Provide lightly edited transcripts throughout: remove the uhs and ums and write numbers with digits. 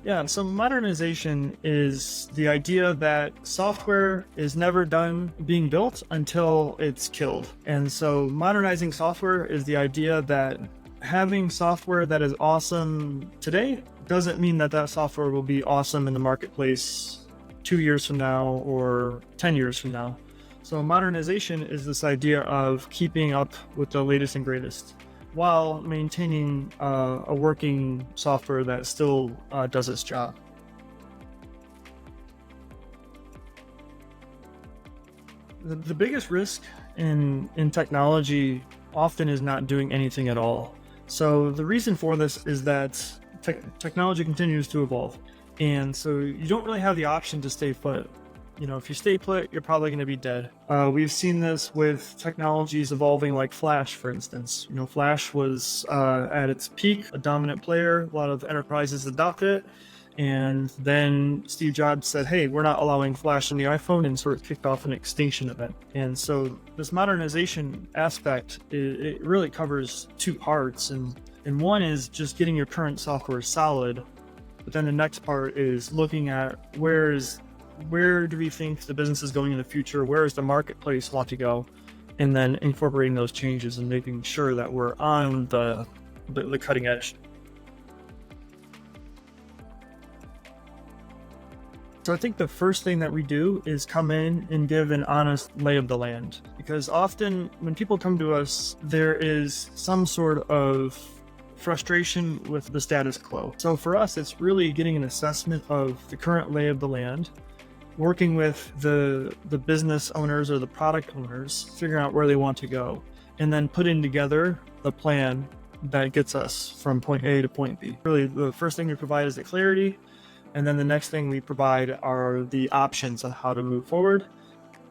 Yeah, so modernization is the idea that software is never done being built until it's killed. And so modernizing software is the idea that having software that is awesome today doesn't mean that that software will be awesome in the marketplace 2 years from now or 10 years from now. So modernization is this idea of keeping up with the latest and greatest, while maintaining a working software that still does its job. The biggest risk in technology often is not doing anything at all. So the reason for this is that technology continues to evolve. And so you don't really have the option to stay put. You know, if you stay put, you're probably going to be dead. We've seen this with technologies evolving like Flash, for instance. You know, Flash was at its peak, a dominant player. A lot of enterprises adopted it. And then Steve Jobs said, hey, we're not allowing Flash in the iPhone, and sort of kicked off an extinction event. And so this modernization aspect, it really covers two parts. And one is just getting your current software solid. But then the next part is looking at where do we think the business is going in the future? Where does the marketplace want to go? And then incorporating those changes and making sure that we're on the cutting edge. So I think the first thing that we do is come in and give an honest lay of the land. Because often when people come to us, there is some sort of frustration with the status quo. So for us, it's really getting an assessment of the current lay of the land, working with the business owners or the product owners, figuring out where they want to go, and then putting together the plan that gets us from point A to point B. Really, the first thing we provide is the clarity, and then the next thing we provide are the options on how to move forward,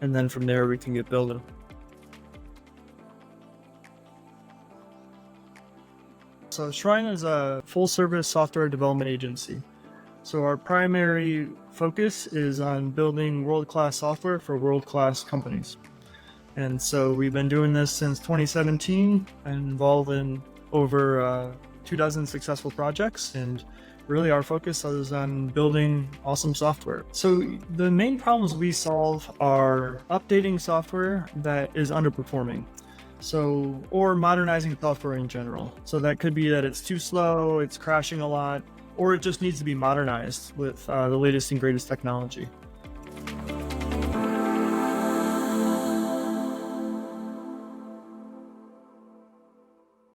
and then from there we can get building. So Shrine is a full-service software development agency. So our primary focus is on building world-class software for world-class companies. And so we've been doing this since 2017 and involved in over 24 successful projects. And really our focus is on building awesome software. So the main problems we solve are updating software that is underperforming. Or modernizing software in general. So that could be that it's too slow, it's crashing a lot, or it just needs to be modernized with the latest and greatest technology.